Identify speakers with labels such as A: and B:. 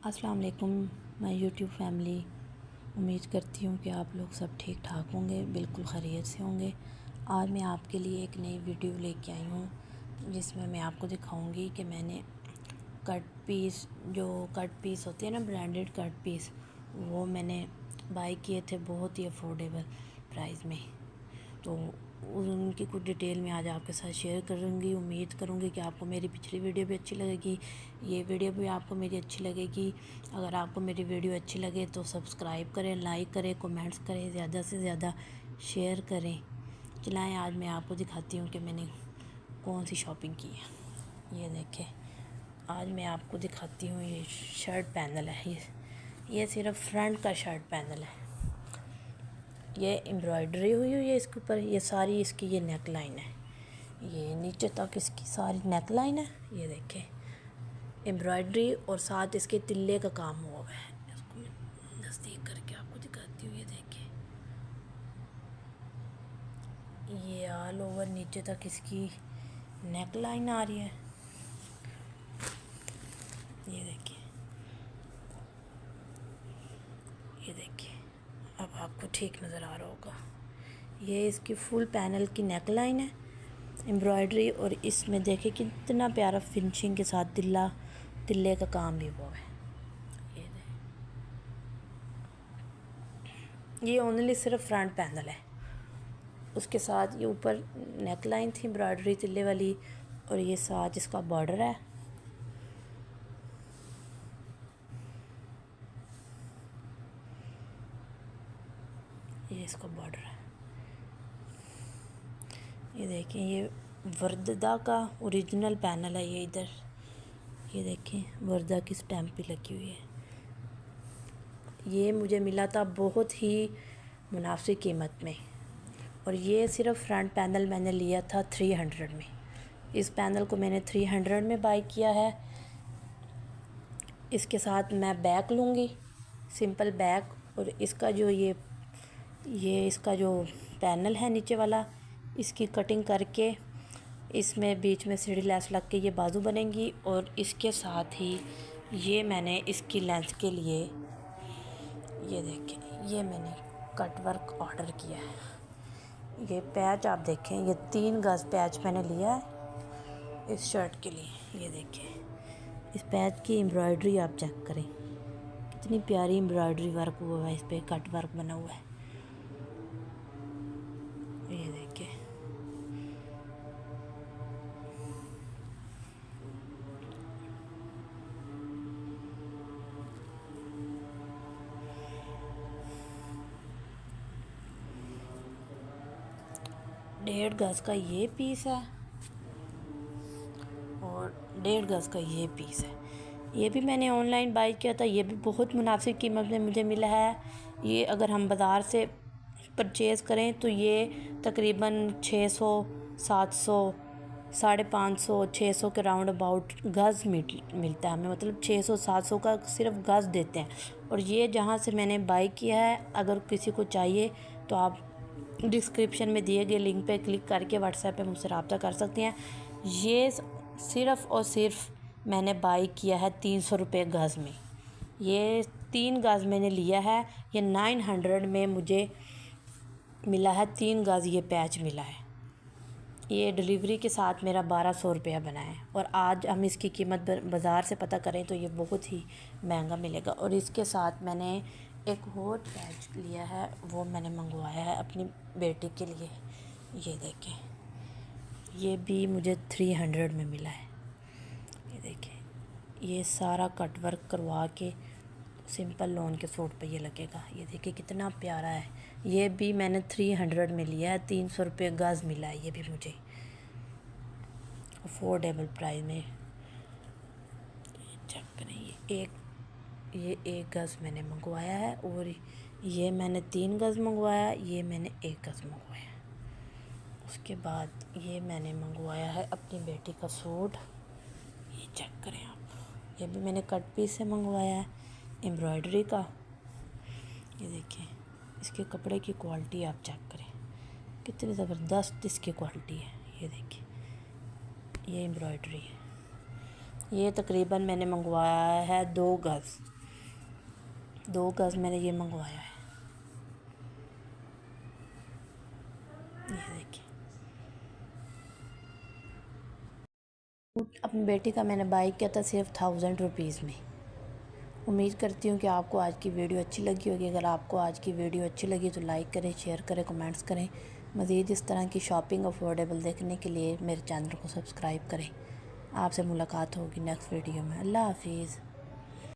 A: अस्सलाम वालेकुम my YouTube family. उम्मीद करती हूँ कि आप लोग सब ठीक ठाक होंगे, बिल्कुल खैरियत से होंगे। आज मैं आपके लिए एक नई वीडियो लेके आई हूँ जिसमें मैं आपको दिखाऊंगी कि मैंने कट पीस होते हैं ना, ब्रांडेड कट पीस, वो मैंने बाय किए थे बहुत ही अफोर्डेबल प्राइस में। तो उनकी कुछ डिटेल में आज आपके साथ शेयर करूँगी। उम्मीद करूँगी कि आपको मेरी पिछली वीडियो भी अच्छी लगेगी, ये वीडियो भी आपको मेरी अच्छी लगेगी। अगर आपको मेरी वीडियो अच्छी लगे तो सब्सक्राइब करें, लाइक करें, कमेंट्स करें, ज़्यादा से ज़्यादा शेयर करें। चलाएं, आज मैं आपको दिखाती हूँ कि मैंने कौन सी शॉपिंग की है। ये देखें, आज मैं आपको दिखाती हूँ। ये शर्ट पैनल है, ये सिर्फ फ्रंट का शर्ट पैनल है। ये एम्ब्रॉयडरी हुई है इसके ऊपर, ये सारी इसकी ये नेक लाइन है, ये नीचे तक इसकी सारी नेक लाइन है। ये देखें एम्ब्रॉयडरी और साथ इसके तिल्ले का काम हुआ है। इसको मैं नज़दीक करके आपको दिखाती हूँ। ये देखें, ये ऑल ओवर नीचे तक इसकी नेक लाइन आ रही है। ये देखिए, ये देखिए, अब आपको ठीक नज़र आ रहा होगा। ये इसकी फुल पैनल की नेक लाइन है, एम्ब्रॉयडरी, और इसमें देखें कितना प्यारा फिनिशिंग के साथ तिल्ले का काम भी हुआ है। ये ओनली सिर्फ फ्रंट पैनल है, उसके साथ ये ऊपर नेक लाइन थी एम्ब्रॉयडरी तिल्ले वाली, और ये साथ इसका बॉर्डर है। ये इसका बॉर्डर है। ये देखें, ये वर्दा का ओरिजिनल पैनल है। ये इधर ये देखें, वर्दा की स्टैम्प भी लगी हुई है। ये मुझे मिला था बहुत ही मुनासिब कीमत में, और ये सिर्फ फ्रंट पैनल मैंने लिया था 300 में। इस पैनल को मैंने 300 में बाय किया है। इसके साथ मैं बैक लूँगी, सिंपल बैक, और इसका जो ये इसका जो पैनल है नीचे वाला, इसकी कटिंग करके इसमें बीच में सीढ़ी लेस लग के ये बाजू बनेंगी। और इसके साथ ही ये मैंने इसकी लेंथ के लिए, ये देखें, ये मैंने कट वर्क ऑर्डर किया है। ये पैच आप देखें, ये 3 गज पैच मैंने लिया है इस शर्ट के लिए। ये देखें, इस पैच की एम्ब्रॉयडरी आप चेक करें, कितनी प्यारी एम्ब्रॉयडरी वर्क हुआ है, इस पर कट वर्क बना हुआ है। ये देखें, डेढ़ गज का ये पीस है और 1.5 गज का ये पीस है। ये भी मैंने ऑनलाइन बाय किया था, ये भी बहुत मुनासिब कीमत में मुझे मिला है। ये अगर हम बाज़ार से परचेज़ करें तो ये तकरीबन 600, 700, 550, 600 के राउंड अबाउट गज़ मिलता है हमें, मतलब 600-700 का सिर्फ गज़ देते हैं। और ये जहाँ से मैंने बाय किया है, अगर किसी को चाहिए तो आप डिस्क्रिप्शन में दिए गए लिंक पे क्लिक करके व्हाट्सएप पे मुझसे रब्ता कर सकते हैं। ये सिर्फ़ और सिर्फ मैंने बाई किया है 300 रुपये गज़ में। ये 3 गज़ मैंने लिया है। ये 900 में मुझे मिला है, 3 गज़ ये पैच मिला है। ये डिलीवरी के साथ मेरा 1200 रुपया बना है, और आज हम इसकी कीमत बाज़ार से पता करें तो ये बहुत ही महंगा मिलेगा। और इसके साथ मैंने एक और पैच लिया है, वो मैंने मंगवाया है अपनी बेटी के लिए। ये देखें, ये भी मुझे 300 में मिला है। ये देखें, ये सारा कट वर्क करवा के सिंपल लॉन के सूट पे ये लगेगा। ये देखिए कितना प्यारा है। ये भी मैंने 300 में लिया है, 300 रुपये गज़ मिला है। ये भी मुझे अफोर्डेबल प्राइस में। चेक करें, ये एक गज़ मैंने मंगवाया है, और ये मैंने 3 गज़ मंगवाया, ये मैंने 1 गज़ मंगवाया। उसके बाद ये मैंने मंगवाया है अपनी बेटी का सूट। ये चेक करें आप, ये भी मैंने कट पीस से मंगवाया है, एम्ब्रॉयडरी का। ये देखें, इसके कपड़े की क्वालिटी आप चेक करें, कितनी ज़बरदस्त इसकी क्वालिटी है। ये देखिए, ये एम्ब्रॉयडरी है। ये तकरीबन मैंने मंगवाया है 2 गज़। 2 गज़ मैंने ये मंगवाया है। ये देखिए, अपनी बेटी का मैंने बाई किया था सिर्फ 1000 रुपीज़ में। उम्मीद करती हूँ कि आपको आज की वीडियो अच्छी लगी होगी। अगर आपको आज की वीडियो अच्छी लगी तो लाइक करें, शेयर करें, कमेंट्स करें। मज़ीद इस तरह की शॉपिंग अफोर्डेबल देखने के लिए मेरे चैनल को सब्सक्राइब करें। आपसे मुलाकात होगी नेक्स्ट वीडियो में। अल्लाह हाफिज़।